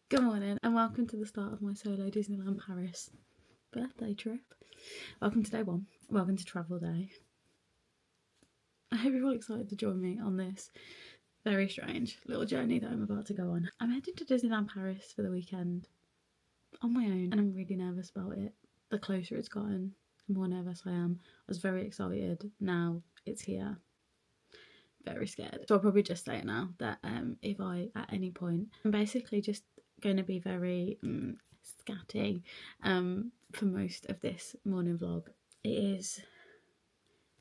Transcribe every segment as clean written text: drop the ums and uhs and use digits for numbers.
Good morning and welcome to the start of my solo Disneyland Paris birthday trip. Welcome to day one. Welcome to travel day. I hope you're all excited to join me on this very strange little journey that I'm about to go on. I'm heading to Disneyland Paris for the weekend on my own and I'm really nervous about it. The closer it's gotten, the more nervous I am. I was very excited. Now it's here. Very scared. So I'll probably just say it now that if I at any point, I'm basically just going to be very scatty for most of this morning vlog. It is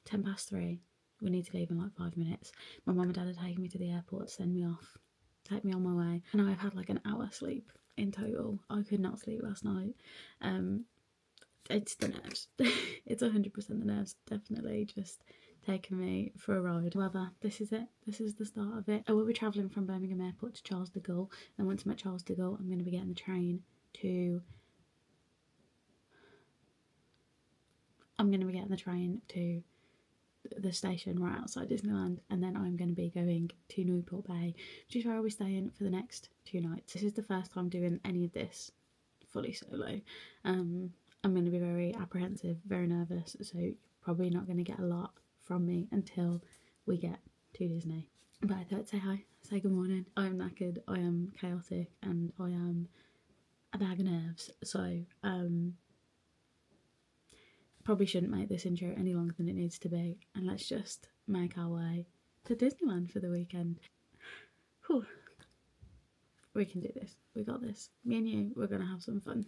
3:10. We need to leave in like 5 minutes. My mum and dad are taking me to the airport to send me off, take me on my way, and I've had like an hour sleep in total. I could not sleep last night. It's the nerves. It's 100% the nerves, definitely just taking me for a ride. However, this is it. This is the start of it. I will be travelling from Birmingham Airport to Charles de Gaulle, and once I'm at Charles de Gaulle, I'm going to be getting the train to the station right outside Disneyland, and then I'm going to be going to Newport Bay, which is where I'll be staying for the next 2 nights. This is the first time doing any of this fully solo. I'm going to be very apprehensive, very nervous, so you're probably not going to get a lot from me until we get to Disney. But I thought I'd say hi, say good morning. I am knackered, I am chaotic, and I am a bag of nerves, so probably shouldn't make this intro any longer than it needs to be, and let's just make our way to Disneyland for the weekend. Whew. We can do this, we got this. Me and you, we're gonna have some fun.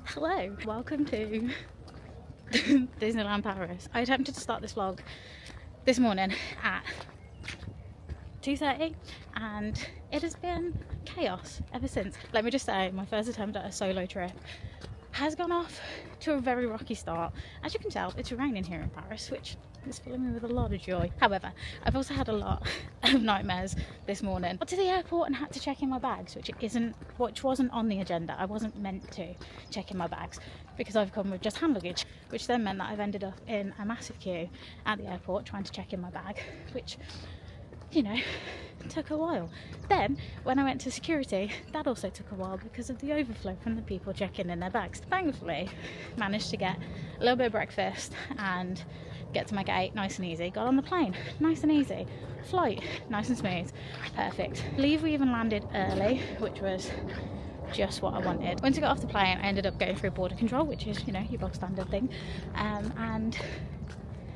Hello, welcome to Disneyland Paris. I attempted to start this vlog this morning at 2:30 and it has been chaos ever since. Let me just say, my first attempt at a solo trip has gone off to a very rocky start. As you can tell, it's raining here in Paris, which is filling me with a lot of joy. However, I've also had a lot of nightmares this morning. Got to the airport and had to check in my bags, which wasn't on the agenda. I wasn't meant to check in my bags because I've come with just hand luggage, which then meant that I've ended up in a massive queue at the airport trying to check in my bag, which, you know, took a while. Then when I went to security, that also took a while because of the overflow from the people checking in their bags. Thankfully, managed to get a little bit of breakfast and get to my gate nice and easy. Got on the plane nice and easy. Flight nice and smooth. Perfect. I believe we even landed early, which was just what I wanted. Once I got off the plane, I ended up going through border control, which is, you know, your bog standard thing, and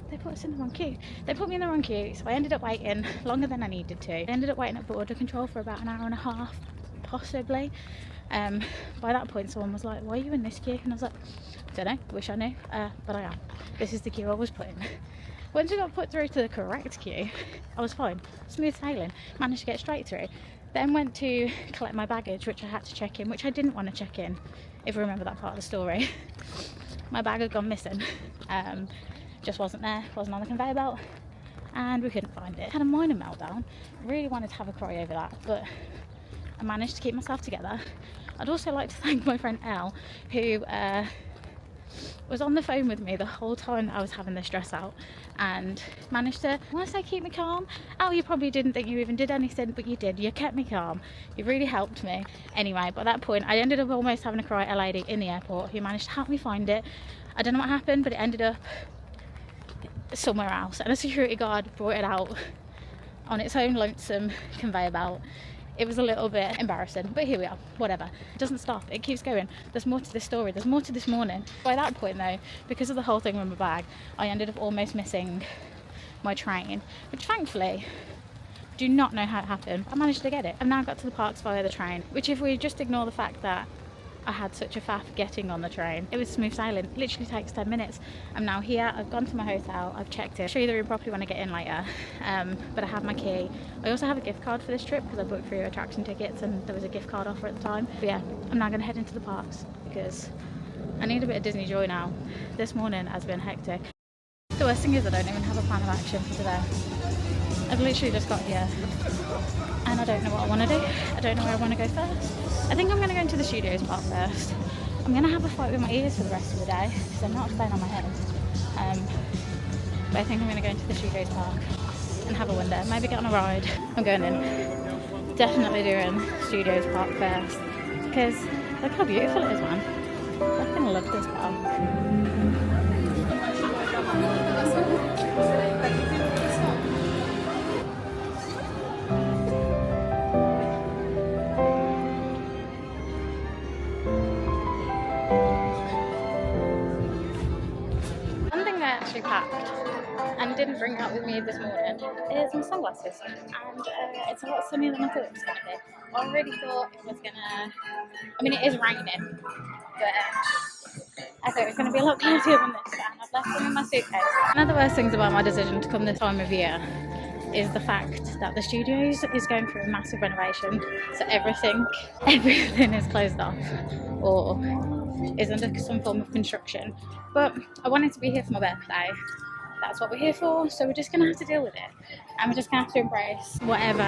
they put us in the wrong queue. They put me in the wrong queue, so I ended up waiting longer than I needed to. I ended up waiting at border control for about an hour and a half, possibly. By that point, someone was like, "Why are you in this queue?" And I was like, "Don't know, wish I knew, but I am. This is the queue I was put in." Once I got put through to the correct queue, I was fine. Smooth sailing. Managed to get straight through. Then went to collect my baggage, which I had to check in, which I didn't want to check in, if you remember that part of the story. My bag had gone missing. Just wasn't there, wasn't on the conveyor belt, and we couldn't find it. Had a minor meltdown. Really wanted to have a cry over that, but I managed to keep myself together. I'd also like to thank my friend Elle, who was on the phone with me the whole time that I was having this stress out and managed to, I want to say, keep me calm. Elle, you probably didn't think you even did anything, but you did. You kept me calm. You really helped me. Anyway, by that point, I ended up almost having a cry at a lady in the airport who managed to help me find it. I don't know what happened, but it ended up somewhere else, and a security guard brought it out on its own lonesome conveyor belt. It was a little bit embarrassing, but here we are, whatever. It doesn't stop, it keeps going. There's more to this story, there's more to this morning. By that point though, because of the whole thing with my bag, I ended up almost missing my train, which thankfully Do not know how it happened. I managed to get it. I've now got to the parks via the train, which if we just ignore the fact that I had such a faff getting on the train, it was smooth sailing. It literally takes 10 minutes. I'm now here. I've gone to my hotel. I've checked it. I'll show you the room properly when I get in later. But I have my key. I also have a gift card for this trip because I booked 3 attraction tickets and there was a gift card offer at the time. But yeah, I'm now going to head into the parks because I need a bit of Disney joy now. This morning has been hectic. The worst thing is I don't even have a plan of action for today. I've literally just got here and I don't know what I want to do. I don't know where I want to go first. I think I'm going to go into the Studios Park first. I'm going to have a fight with my ears for the rest of the day because I'm not staying on my head. But I think I'm going to go into the Studios Park and have a wander. Maybe get on a ride. I'm going in. Definitely doing Studios Park first because look how beautiful it is, man. I fucking love this park. Packed and didn't bring out with me this morning is my sunglasses, and it's a lot sunnier than I thought it was going to be. I really thought it was going to, I mean it is raining, but I thought it was going to be a lot cloudier than this, and I've left them in my suitcase. One of the worst things about my decision to come this time of year is the fact that the studios is going through a massive renovation, so everything is closed off or is under some form of construction. But I wanted to be here for my birthday. That's what we're here for, so we're just going to have to deal with it. And we're just going to have to embrace whatever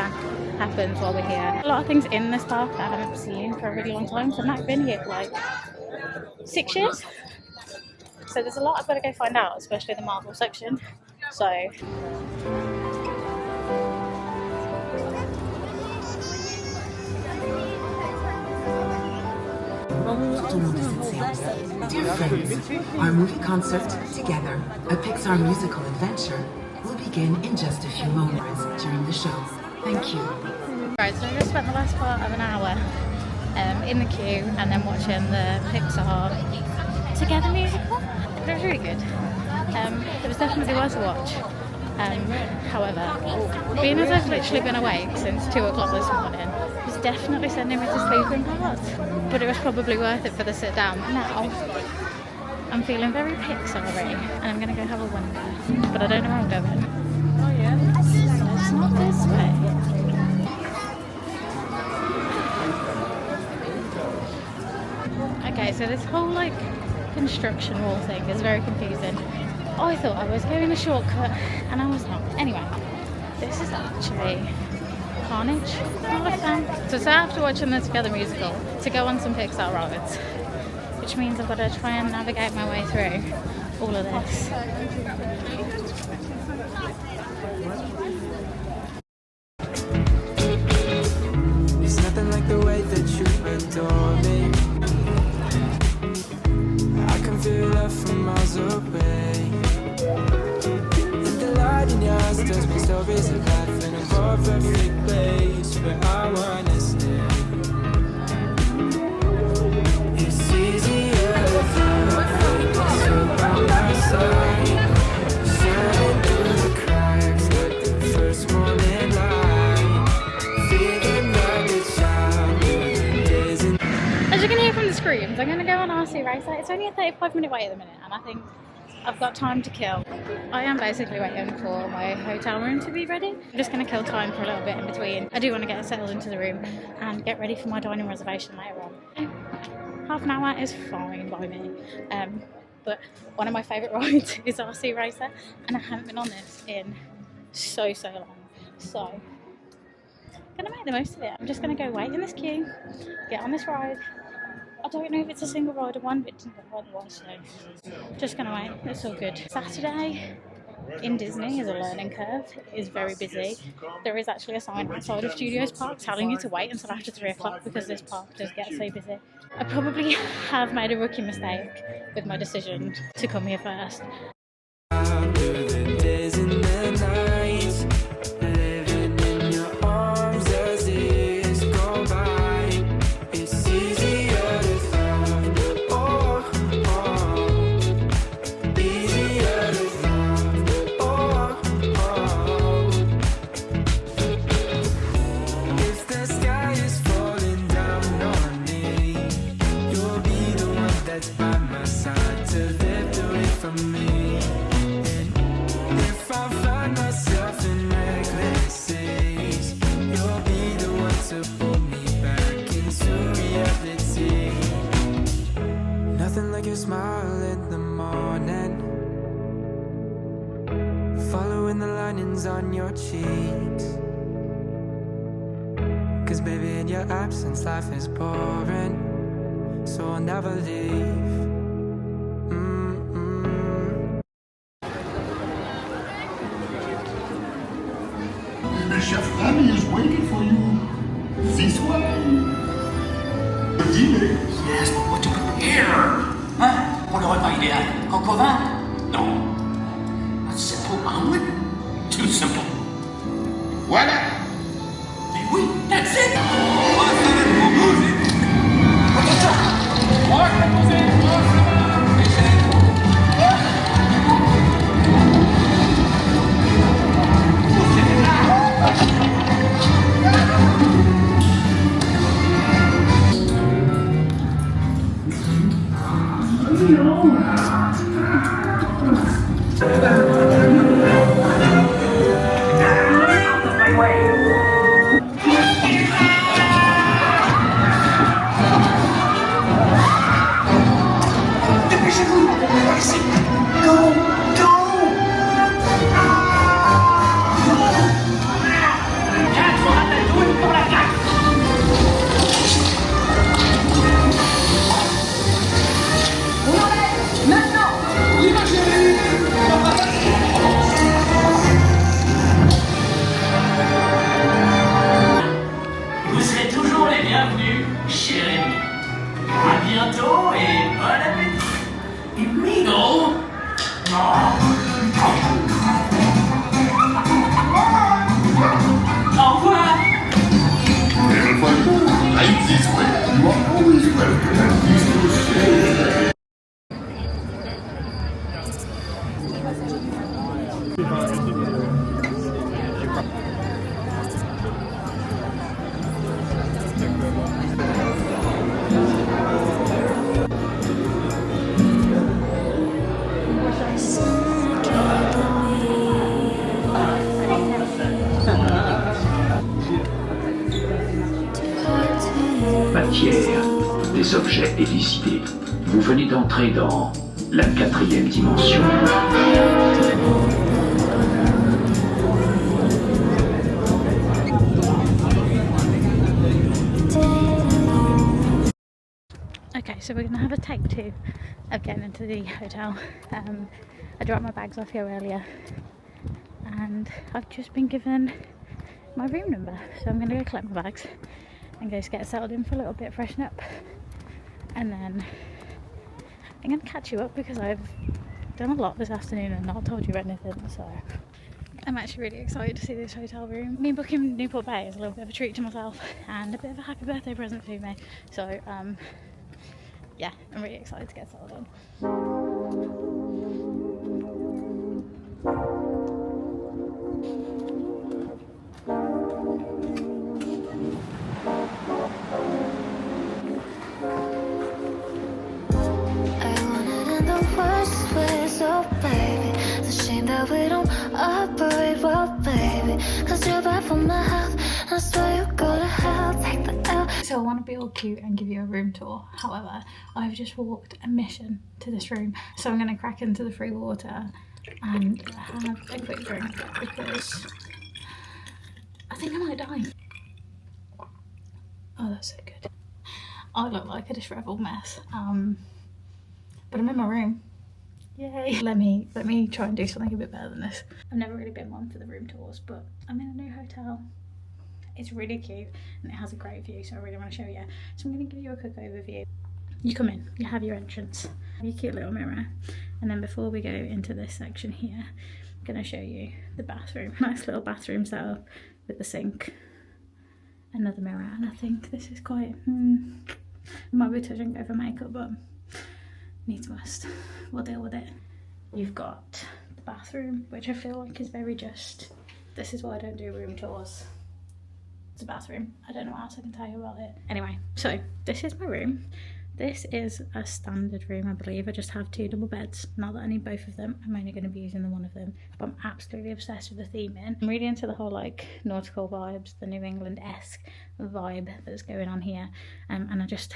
happens while we're here. A lot of things in this park that I haven't seen for a really long time, so I've not been here for like 6 years. So there's a lot I've got to go find out, especially the Marvel section. So dear friends, our movie concert, Together, a Pixar musical adventure, will begin in just a few moments during the show. Thank you. Right, so I just spent the last part of an hour in the queue and then watching the Pixar Together musical. It was really good. It was definitely worth a watch. However, being as I've literally been awake since 2 o'clock this morning, it was definitely sending me to sleep in parts. But it was probably worth it for the sit down. Now, I'm feeling very Pixar-y and I'm going to go have a wander. But I don't know where I'm going. Oh yeah? It's not this way. Okay, so this whole like construction wall thing is very confusing. I thought I was going a shortcut and I was not. Anyway, this is actually carnage. Not a fan. So after watching the Together musical to go on some Pixar rides, which means I've got to try and navigate my way through all of this. It's nothing like the way that you adore me. I can feel love from miles away. And the light in your eyes tells me stories of life in a more perfect place where I wanna stay. It's easier if you're by my side, shining through the cracks like the first morning light, feeling like a child living days in. As you can hear from the screams, I'm going to go on RC Racer. It's only a 35-minute wait at the minute and I think I've got time to kill. I am basically waiting for my hotel room to be ready. I'm just going to kill time for a little bit in between. I do want to get settled into the room and get ready for my dining reservation later on. Half an hour is fine by me. But one of my favourite rides is RC Racer and I haven't been on this in so long. So I'm going to make the most of it. I'm just going to go wait in this queue, get on this ride. I don't know if it's a single rider one, but it's one was, so just gonna wait. It's all good. Saturday in Disney is a learning curve. It is very busy. There is actually a sign outside of Studios Park telling you to wait until after 3 o'clock because this park does get so busy. I probably have made a rookie mistake with my decision to come here first. your absence, life is boring, so I'll never leave. The chef family is waiting for you. This way. Le dîner. Yes, but what to prepare? Hein? Pour le repas idéal. Coq au vin? Non. A simple omelet? Too simple. Voilà. Mais oui, that's it! Vous serez toujours les bienvenus chez Rémi. À bientôt et bon appétit. Et Migo? Au revoir. Right this way. You are always welcome at Disneyland. Matière, des objets élucidés. Vous venez d'entrer dans la 4e dimension. Okay, so we're going to have a take two of getting into the hotel. I dropped my bags off here earlier and I've just been given my room number, so I'm going to go collect my bags and go get settled in for a little bit, freshen up, and then I'm going to catch you up because I've done a lot this afternoon and not told you anything, so I'm actually really excited to see this hotel room. Me booking Newport Bay is a little bit of a treat to myself and a bit of a happy birthday present for me, so yeah, I'm really excited to get settled in. that we don't operate well, baby. Cause you're bad for my health. I swear you go to hell, take the L. So I want to be all cute and give you a room tour. However, I've just walked a mission to this room. So I'm going to crack into the free water and have a quick drink because I think I might die. Oh, that's so good. I look like a disheveled mess. But I'm in my room. Yay. Let me try and do something a bit better than this. I've never really been one for the room tours, but I'm in a new hotel. It's really cute and it has a great view, so I really want to show you. So I'm going to give you a quick overview. You come in, you have your entrance, your cute little mirror, and then before we go into this section here, I'm going to show you the bathroom. Nice little bathroom setup with the sink, another mirror, and I think this is quite, it might be touch and go for makeup, but needs must. We'll deal with it. You've got the bathroom, which I feel like is very just. This is why I don't do room tours. It's a bathroom. I don't know what else I can tell you about it. Anyway, so this is my room. This is a standard room, I believe. I just have 2 double beds. Not that I need both of them. I'm only going to be using the one of them. But I'm absolutely obsessed with the theming. I'm really into the whole like nautical vibes, the New England-esque vibe that's going on here. And I just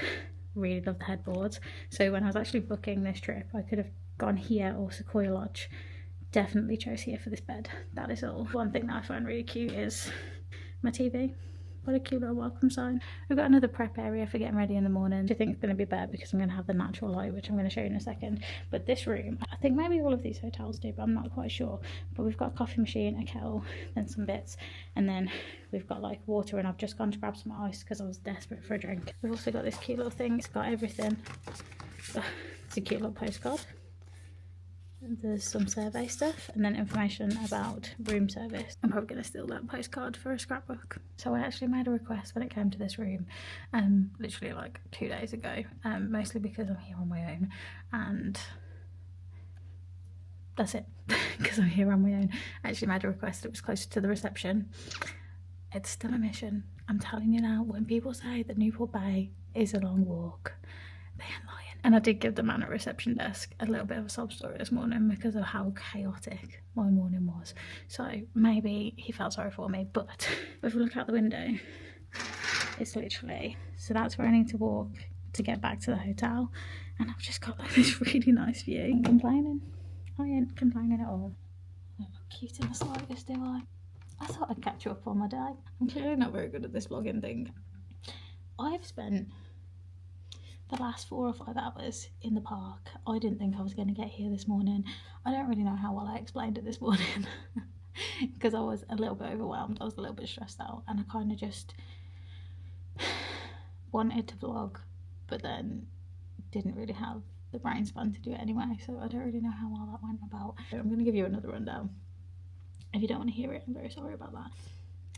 really love the headboards. So when I was actually booking this trip, I could have gone here or Sequoia Lodge. Definitely chose here for this bed. That is all. One thing that I find really cute is my TV. What a cute little welcome sign. We've got another prep area for getting ready in the morning, which I think is going to be better because I'm going to have the natural light, which I'm going to show you in a second. But this room, I think maybe all of these hotels do, but I'm not quite sure. But we've got a coffee machine, a kettle, then some bits, and then we've got like water, and I've just gone to grab some ice because I was desperate for a drink. We've also got this cute little thing. It's got everything. It's a cute little postcard. There's some survey stuff and then information about room service. I'm probably going to steal that postcard for a scrapbook. So I actually made a request when it came to this room, literally like 2 days ago, mostly because I'm here on my own, and that's it, because I'm here on my own. I actually made a request that was closer to the reception. It's still a mission. I'm telling you now, when people say that Newport Bay is a long walk, they ain't lying. And I did give the man at reception desk a little bit of a sob story this morning because of how chaotic my morning was. So maybe he felt sorry for me, but if we look out the window, it's literally, so that's where I need to walk to get back to the hotel. And I've just got like this really nice view. I ain't complaining. I ain't complaining at all. I'm not cute in the slightest, do I? I thought I'd catch you up on my day. I'm clearly not very good at this vlogging thing. I've spent the last 4 or 5 hours in the park. I didn't think I was going to get here this morning. I don't really know how well I explained it this morning because I was a little bit overwhelmed. I was a little bit stressed out, and I kind of just wanted to vlog, but then didn't really have the brain span to do it anyway, so I don't really know how well that went about. So I'm going to give you another rundown. If you don't want to hear it, I'm very sorry about that.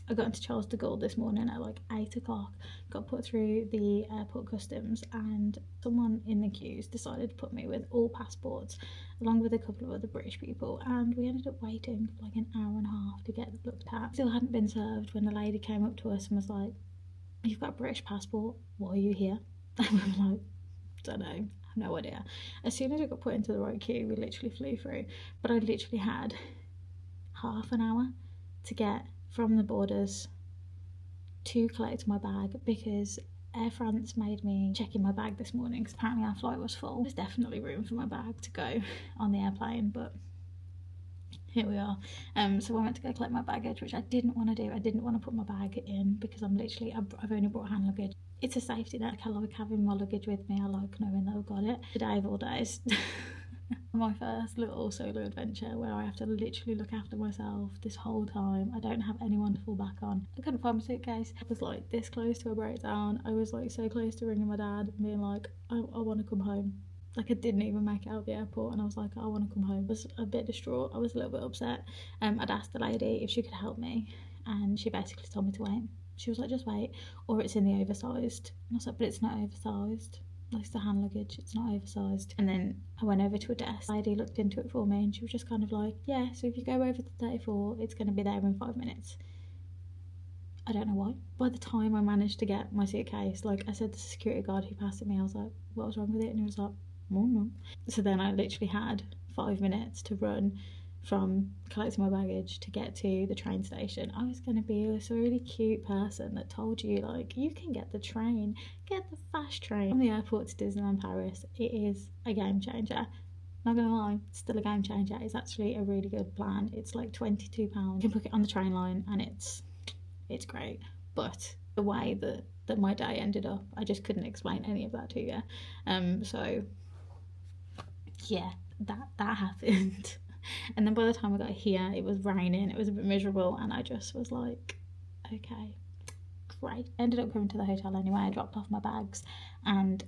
I got into Charles de Gaulle this morning at like 8 o'clock, got put through the airport customs, and someone in the queues decided to put me with all passports along with a couple of other British people, and we ended up waiting for like an hour and a half to get looked at. Still hadn't been served when the lady came up to us and was like, "You've got a British passport, why are you here?" And we were like, "Don't know, I have no idea." As soon as we got put into the right queue, we literally flew through, but I literally had half an hour to get from the borders to collect my bag because Air France made me check in my bag this morning because apparently our flight was full. There's definitely room for my bag to go on the airplane, but here we are. So I went to go collect my baggage, which I didn't want to do. I didn't want to put my bag in because I've only brought hand luggage. It's a safety net. I like having my luggage with me. I like knowing that I've got it. Today of all days. My first little solo adventure where I have to literally look after myself this whole time. I don't have anyone to fall back on. I couldn't find my suitcase. I was like this close to a breakdown. I was like so close to ringing my dad and being like, I want to come home. Like I didn't even make it out of the airport and I was like, I want to come home. I was a bit distraught. I was a little bit upset. I'd asked the lady if she could help me and she basically told me to wait. She was like, just wait, or it's in the oversized. And I was like, but it's not oversized. Like it's the hand luggage, it's not oversized. And then I went over to a desk. The lady looked into it for me and she was just kind of like, yeah, so if you go over to 34, it's going to be there in 5 minutes. I don't know why. By the time I managed to get my suitcase, like I said to the security guard who passed at me, I was like, what was wrong with it? And he was like, no. So then I literally had 5 minutes to run from collecting my baggage to get to the train station. I was going to be this really cute person that told you like you can get the train, get the fast train from the airport to Disneyland Paris. It is a game changer. Not gonna lie, it's still a game changer. It's actually a really good plan. It's like £22. You can book it on the train line and it's great. But the way that my day ended up, I just couldn't explain any of that to you. So yeah, that happened. And then by the time I got here, it was raining, it was a bit miserable, and I just was like, okay, great. I ended up going to the hotel anyway. I dropped off my bags and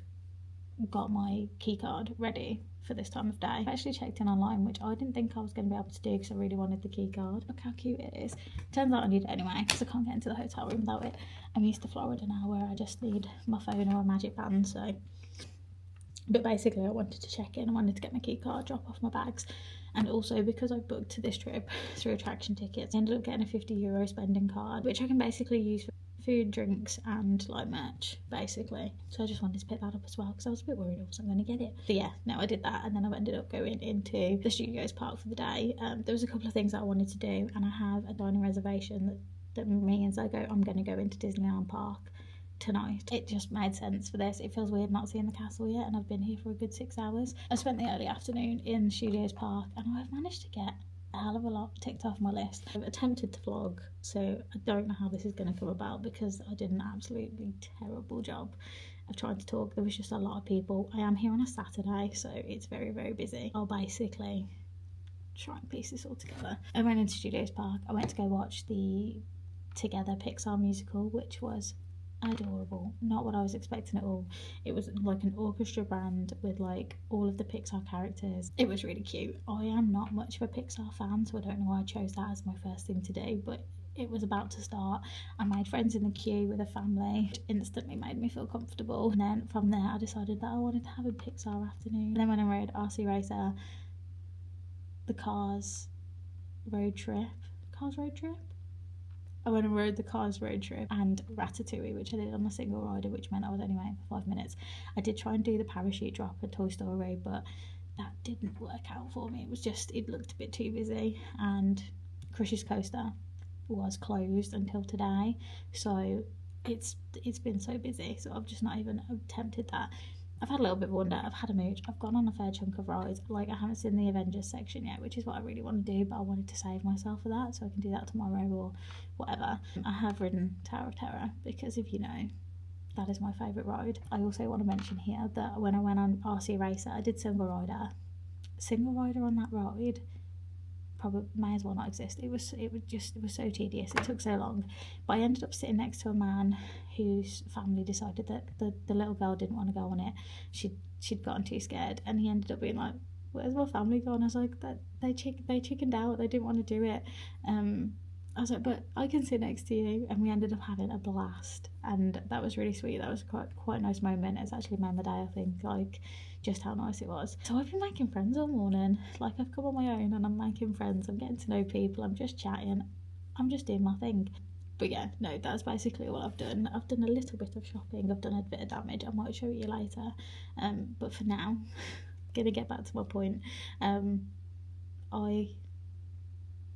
got my key card ready for this time of day. I actually checked in online, which I didn't think I was going to be able to do because I really wanted the key card. Look how cute it is. Turns out I need it anyway because I can't get into the hotel room without it. I'm used to Florida now where I just need my phone or a magic band, so... But basically I wanted to check in, I wanted to get my key card, drop off my bags, and also because I booked this trip through attraction tickets, I ended up getting a €50 spending card, which I can basically use for food, drinks and like merch basically. So I just wanted to pick that up as well because I was a bit worried I wasn't going to get it. But yeah, no, I did that, and then I ended up going into the Studios Park for the day. There was a couple of things that I wanted to do, and I have a dining reservation that means I'm going to go into Disneyland Park tonight. It just made sense for this. It feels weird not seeing the castle yet, and I've been here for a good 6 hours. I spent the early afternoon in Studios Park and I've managed to get a hell of a lot ticked off my list. I've attempted to vlog, so I don't know how this is going to come about because I did an absolutely terrible job of trying to talk. There was just a lot of people. I am here on a Saturday, so it's very, very busy. I'll basically try and piece this all together. I went into Studios Park. I went to go watch the Together Pixar musical, which was adorable. Not what I was expecting at all. It was like an orchestra band with like all of the Pixar characters. It was really cute. I am not much of a Pixar fan, so I don't know why I chose that as my first thing to do, but it was about to start. I made friends in the queue with a family, which instantly made me feel comfortable. And then from there I decided that I wanted to have a Pixar afternoon. And then when I rode RC Racer, the Cars road trip, I went and rode the Cars road trip and Ratatouille, which I did on a single rider, which meant I was only waiting for 5 minutes. I did try and do the parachute drop at Toy Story, but that didn't work out for me. It was just, it looked a bit too busy, and Crush's Coaster was closed until today, so it's been so busy, so I've just not even attempted that. I've had a little bit of wonder, I've had a mooch, I've gone on a fair chunk of rides. Like, I haven't seen the Avengers section yet, which is what I really want to do, but I wanted to save myself for that, so I can do that tomorrow or whatever. I have ridden Tower of Terror, because if you know, that is my favourite ride. I also want to mention here that when I went on RC Racer, I did single rider. Single rider on that ride probably may as well not exist. It was so tedious. It took so long, but I ended up sitting next to a man whose family decided that the little girl didn't want to go on it. She'd gotten too scared, and he ended up being like, "Where's my family gone?" I was like, "That they chickened out. They didn't want to do it." I was like, "But I can sit next to you," and we ended up having a blast, and that was really sweet. That was quite a nice moment. It's actually made my day, I think, like just how nice it was. So I've been making friends all morning. Like, I've come on my own and I'm making friends. I'm getting to know people. I'm just chatting. I'm just doing my thing. But yeah, no, that's basically all I've done. I've done a little bit of shopping. I've done a bit of damage. I might show you later. But for now, I'm gonna get back to my point. I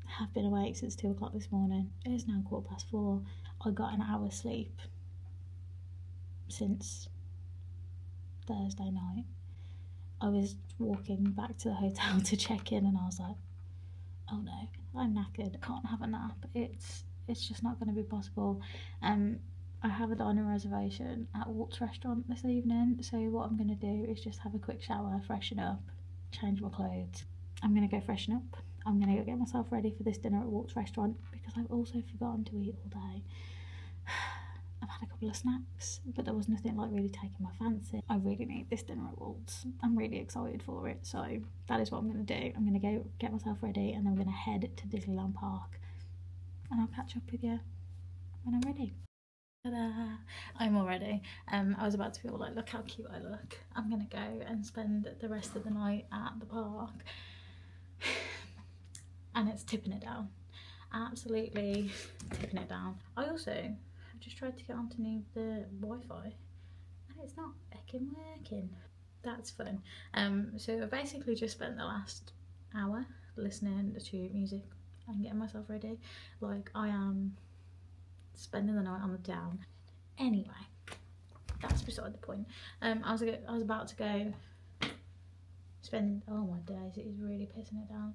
have been awake since 2 o'clock this morning. It is now 4:15. I got an hour's sleep since Thursday night. I was walking back to the hotel to check in, and I was like, oh no, I'm knackered. I can't have a nap. It's just not going to be possible. I have a dining reservation at Walts Restaurant this evening, so what I'm going to do is just have a quick shower, freshen up, change my clothes. I'm going to go freshen up. I'm going to go get myself ready for this dinner at Walts Restaurant, because I've also forgotten to eat all day. I've had a couple of snacks, but there was nothing like really taking my fancy. I really need this dinner at Waltz. I'm really excited for it, so that is what I'm going to do. I'm going to go get myself ready, and then we're going to head to Disneyland Park, and I'll catch up with you when I'm ready. Ta-da! I'm all ready. I was about to be all like, look how cute I look. I'm going to go and spend the rest of the night at the park, and it's tipping it down. Absolutely tipping it down. I also just tried to get onto the Wi-Fi, and it's not fucking working. That's fun. So I basically just spent the last hour listening to music and getting myself ready. Like, I am spending the night on the down. Anyway, that's beside the point. I was about to go spend, oh my days, it is really pissing it down.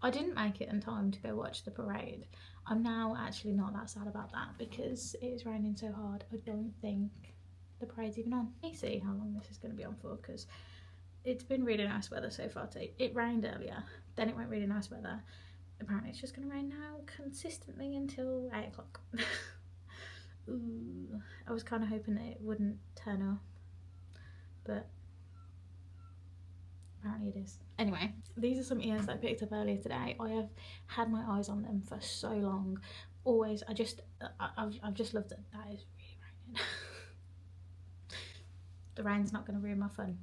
I didn't make it in time to go watch the parade. I'm now actually not that sad about that, because it is raining so hard. I don't think the parade's even on. Let me see how long this is going to be on for, because it's been really nice weather so far today. It rained earlier, then it went really nice weather. Apparently it's just going to rain now consistently until 8 o'clock. Ooh, I was kind of hoping that it wouldn't turn off, but apparently it is. Anyway, these are some ears that I picked up earlier today. I have had my eyes on them for so long. Always, I've just loved it. That is really raining. The rain's not going to ruin my fun.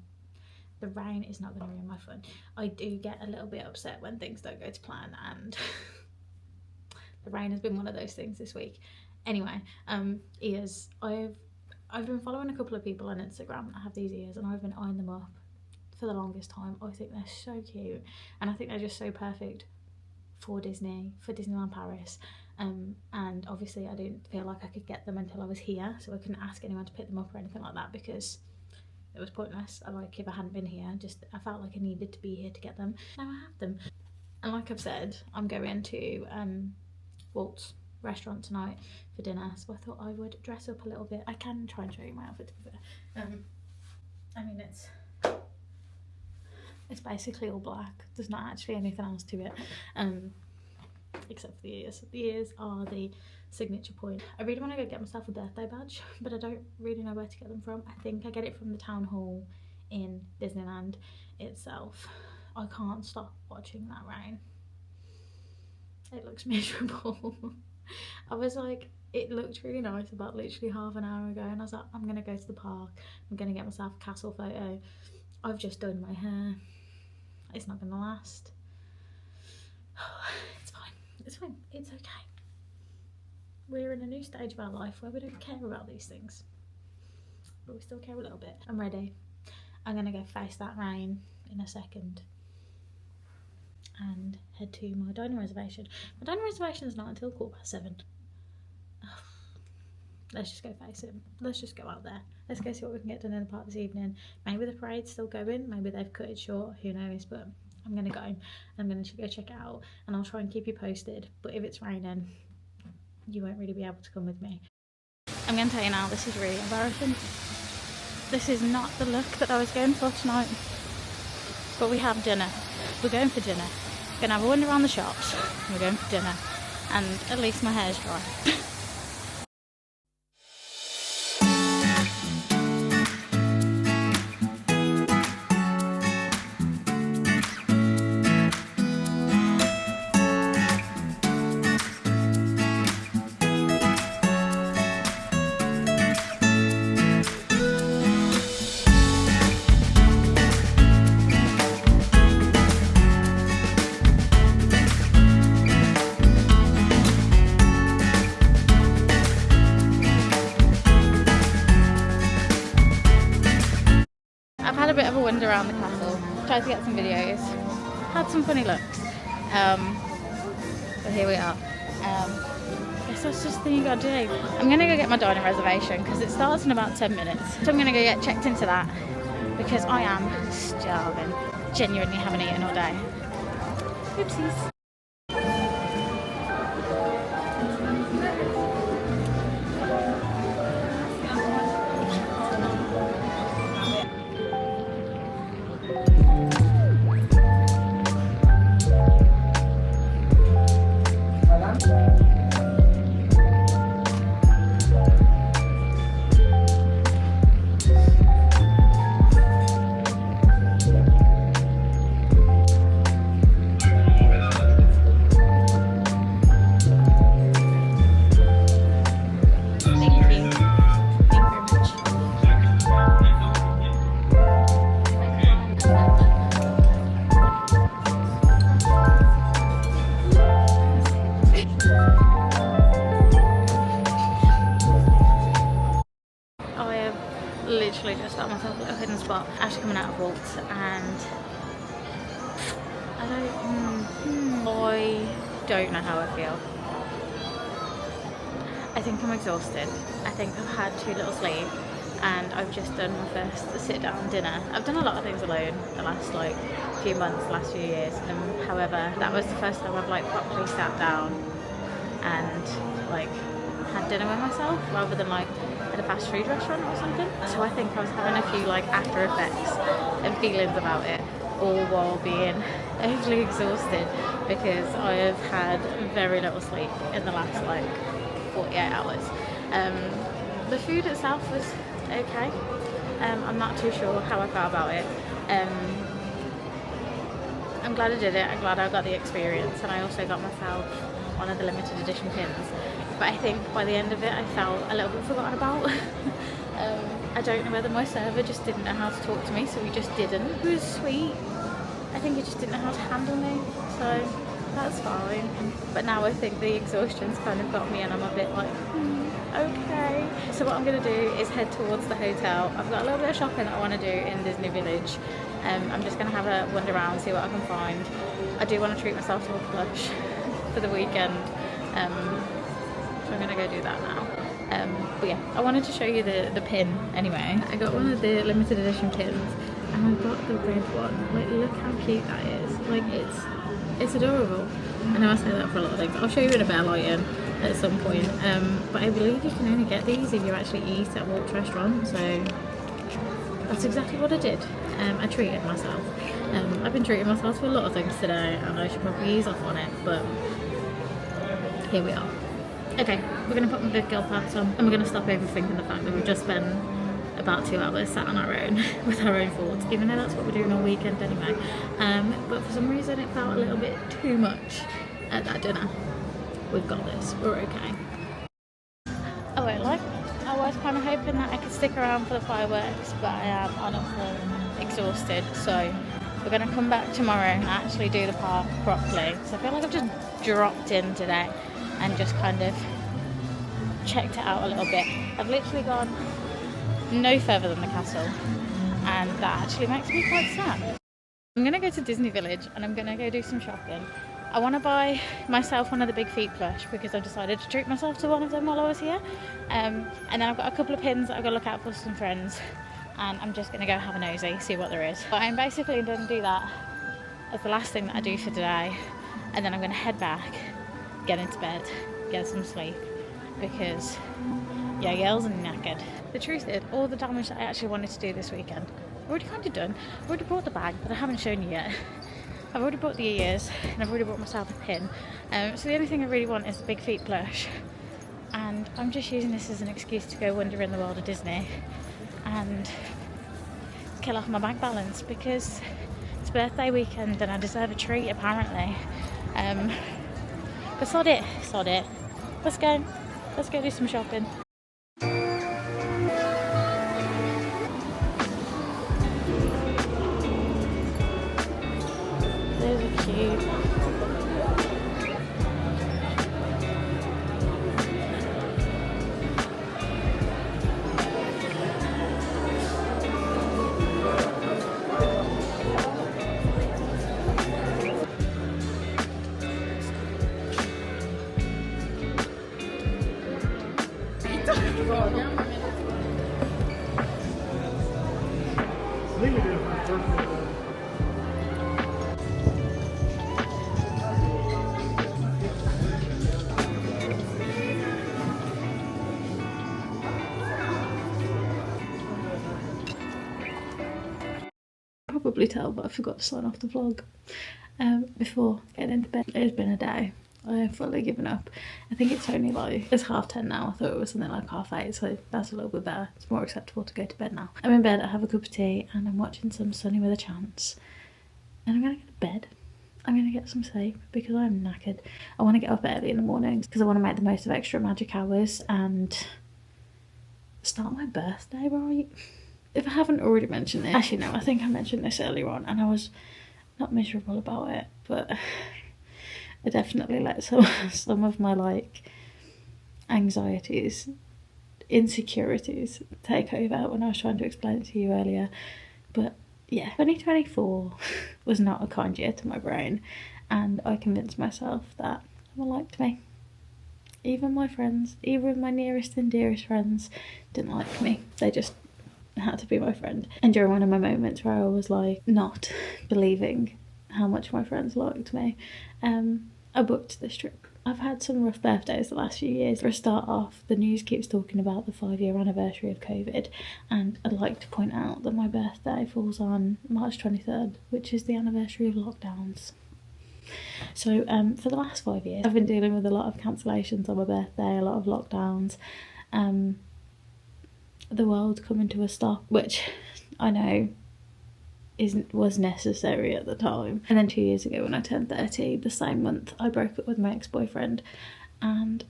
The rain is not going to ruin my fun. I do get a little bit upset when things don't go to plan, and the rain has been one of those things this week. Anyway, ears. I've been following a couple of people on Instagram that have these ears, and I've been eyeing them up for the longest time. I think they're so cute, and I think they're just so perfect for Disneyland Paris. And obviously I didn't feel like I could get them until I was here, so I couldn't ask anyone to pick them up or anything like that, because it was pointless. Like, if I hadn't been here, I felt like I needed to be here to get them. Now I have them. And like I've said, I'm going to Walts Restaurant tonight for dinner, so I thought I would dress up a little bit. I can try and show you my outfit to be fair. I mean, it's basically all black. There's not actually anything else to it, except for the ears. The ears are the signature point. I really want to go get myself a birthday badge, but I don't really know where to get them from. I think I get it from the town hall in Disneyland itself. I can't stop watching that rain. It looks miserable. I was like, it looked really nice about literally half an hour ago, and I was like, I'm gonna go to the park, I'm gonna get myself a castle photo. I've just done my hair. It's not gonna last. It's fine, it's fine, it's okay. We're in a new stage of our life where we don't care about these things, but we still care a little bit. I'm ready. I'm gonna go face that rain in a second and head to my dining reservation. My dining reservation is not until 7:15. Let's just go face it. Let's just go out there. Let's go see what we can get done in the park this evening. Maybe the parade's still going, maybe they've cut it short, who knows, but I'm gonna go. I'm gonna go check it out, and I'll try and keep you posted. But if it's raining, you won't really be able to come with me. I'm gonna tell you now, this is really embarrassing. This is not the look that I was going for tonight. But we have dinner. We're going for dinner. We're gonna have a wander around the shops. We're going for dinner. And at least my hair's dry. I've had a bit of a wander around the castle, tried to get some videos, had some funny looks, but here we are. I guess that's just the thing you gotta do. I'm gonna go get my dining reservation because it starts in about 10 minutes. So I'm gonna go get checked into that because I am starving. Genuinely haven't eaten all day. Oopsies. Literally just got myself a little hidden spot after coming out of Walts, and I don't know how I feel. I think I'm exhausted. I think I've had too little sleep, and I've just done my first sit down dinner. I've done a lot of things alone the last few months, the last few years, however that was the first time I've properly sat down and had dinner with myself rather than at a fast food restaurant or something. So I think I was having a few after effects and feelings about it, all while being overly exhausted because I have had very little sleep in the last 48 hours. The food itself was okay. I'm not too sure how I felt about it. I'm glad I did it. I'm glad I got the experience, and I also got myself one of the limited edition pins. But I think by the end of it I felt a little bit forgotten about. I don't know whether my server just didn't know how to talk to me, so he just didn't. He was sweet. I think he just didn't know how to handle me, so that's fine. But now I think the exhaustion's kind of got me, and I'm a bit okay. So what I'm going to do is head towards the hotel. I've got a little bit of shopping that I want to do in Disney Village. I'm just going to have a wander around, see what I can find. I do want to treat myself to a plush for the weekend. So I'm going to go do that now. But yeah, I wanted to show you the pin anyway. I got one of the limited edition pins, and I got the red one. Look how cute that is. It's adorable. I know I say that for a lot of things. I'll show you in a better lighting at some point. But I believe you can only get these if you actually eat at Walts Restaurant. So that's exactly what I did. I treated myself. I've been treating myself to a lot of things today, and I should probably ease off on it. But here we are. Okay, we're going to put my big girl pants on, and we're going to stop overthinking the fact that we've just spent about 2 hours sat on our own with our own thoughts, even though that's what we're doing all weekend anyway. But for some reason it felt a little bit too much at that dinner. We've got this, we're okay. I won't lie, I was kind of hoping that I could stick around for the fireworks, but I am honestly exhausted, so we're going to come back tomorrow and actually do the park properly. So I feel like I've just dropped in today and just kind of checked it out a little bit. I've literally gone no further than the castle, and that actually makes me quite sad. I'm gonna go to Disney Village and I'm gonna go do some shopping. I want to buy myself one of the big feet plush because I've decided to treat myself to one of them while I was here, and then I've got a couple of pins that I've got to look out for some friends, and I'm just gonna go have a nosy, see what there is. But I'm basically going to do that as the last thing that I do for today, and then I'm gonna head back, get into bed, get some sleep, because yeah, girls are knackered. The truth is, all the damage that I actually wanted to do this weekend, I've already kind of done. I've already brought the bag, but I haven't shown you yet. I've already bought the ears, and I've already bought myself a pin. So the only thing I really want is the big feet plush. And I'm just using this as an excuse to go wander in the world of Disney and kill off my bank balance, because it's birthday weekend and I deserve a treat apparently. But sod it. Let's go do some shopping. Those are cute. Probably tell, but I forgot to sign off the vlog before getting into bed. It's been a day. I have fully given up. I think it's only like, it's 10:30 now. I thought it was something like 8:30, so that's a little bit better. It's more acceptable to go to bed now. I'm in bed, I have a cup of tea, and I'm watching some Sunny with a Chance. And I'm gonna go to bed. I'm gonna get some sleep because I'm knackered. I want to get up early in the mornings because I want to make the most of extra magic hours and start my birthday right. If I haven't already mentioned it, actually no, I think I mentioned this earlier on and I was not miserable about it, but I definitely let some of my like anxieties, insecurities take over when I was trying to explain it to you earlier. But yeah, 2024 was not a kind year to my brain, and I convinced myself that no one liked me. Even my friends, even my nearest and dearest friends didn't like me. They just had to be my friend. And during one of my moments where I was like not believing how much my friends liked me, I booked this trip. I've had some rough birthdays the last few years. For a start off, the news keeps talking about the 5-year anniversary of COVID, and I'd like to point out that my birthday falls on March 23rd, which is the anniversary of lockdowns. So for the last 5 years, I've been dealing with a lot of cancellations on my birthday, a lot of lockdowns, the world coming to a stop, which I know was necessary at the time. And then 2 years ago when I turned 30, the same month, I broke up with my ex-boyfriend, and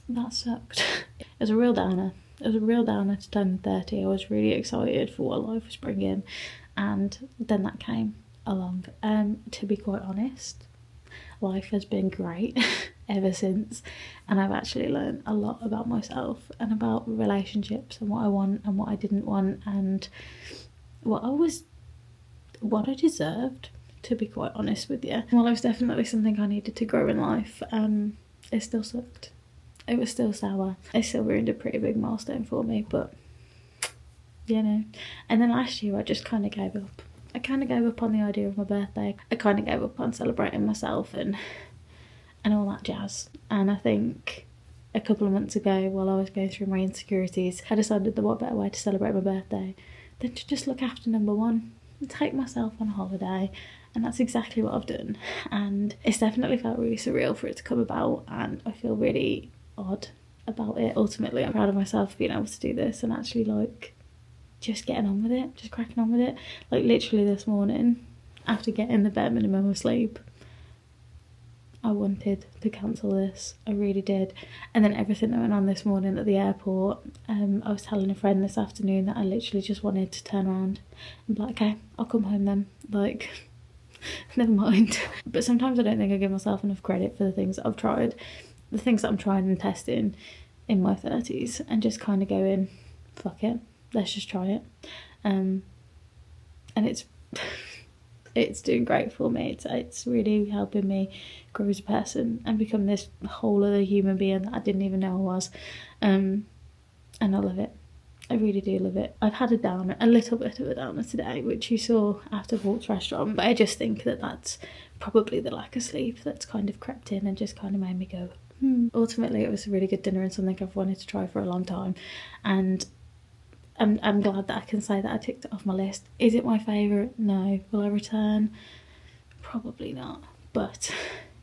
that sucked. It was a real downer. It was a real downer to turn 30. I was really excited for what life was bringing, and then that came along. To be quite honest, life has been great ever since, and I've actually learned a lot about myself and about relationships and what I want and what I didn't want and what I deserved, to be quite honest with you. Well, it was definitely something I needed to grow in life. It still sucked. It was still sour. It still ruined a pretty big milestone for me, but you know. And then last year I just kind of gave up. I kind of gave up on the idea of my birthday. I kind of gave up on celebrating myself and all that jazz. And I think a couple of months ago, while I was going through my insecurities, I decided that what better way to celebrate my birthday than to just look after number one and take myself on a holiday. And that's exactly what I've done. And it's definitely felt really surreal for it to come about, and I feel really odd about it. Ultimately, I'm proud of myself for being able to do this and actually like just getting on with it, just cracking on with it. Like literally this morning, after getting the bare minimum of sleep, I wanted to cancel this. I really did. And then everything that went on this morning at the airport, I was telling a friend this afternoon that I literally just wanted to turn around and be like, okay, I'll come home then. Like, never mind. But sometimes I don't think I give myself enough credit for the things that I've tried, the things that I'm trying and testing in my 30s, and just kind of going, fuck it, let's just try it. And it's doing great for me. It's really helping me grow as a person and become this whole other human being that I didn't even know I was. And I love it. I really do love it. I've had a little bit of a downer today, which you saw after Walts Restaurant, but I just think that that's probably the lack of sleep that's kind of crept in and just kind of made me go, Ultimately, it was a really good dinner and something I've wanted to try for a long time. And I'm glad that I can say that I ticked it off my list. Is it my favourite? No. Will I return? Probably not. But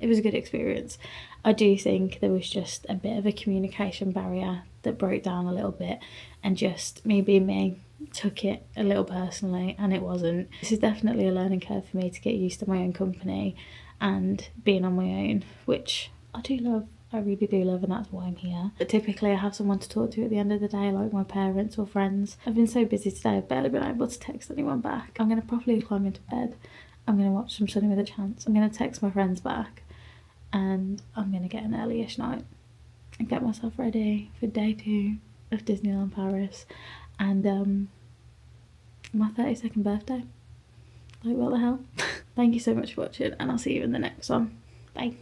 it was a good experience. I do think there was just a bit of a communication barrier that broke down a little bit, and just me being me took it a little personally, and it wasn't. This is definitely a learning curve for me to get used to my own company and being on my own, which I do love. I really do love, and that's why I'm here. But typically I have someone to talk to at the end of the day, like my parents or friends. I've been so busy today, I've barely been able to text anyone back. I'm going to properly climb into bed. I'm going to watch some Sunny with a Chance. I'm going to text my friends back, and I'm going to get an early-ish night and get myself ready for day 2 of Disneyland Paris and my 32nd birthday. Like, what the hell? Thank you so much for watching, and I'll see you in the next one. Bye.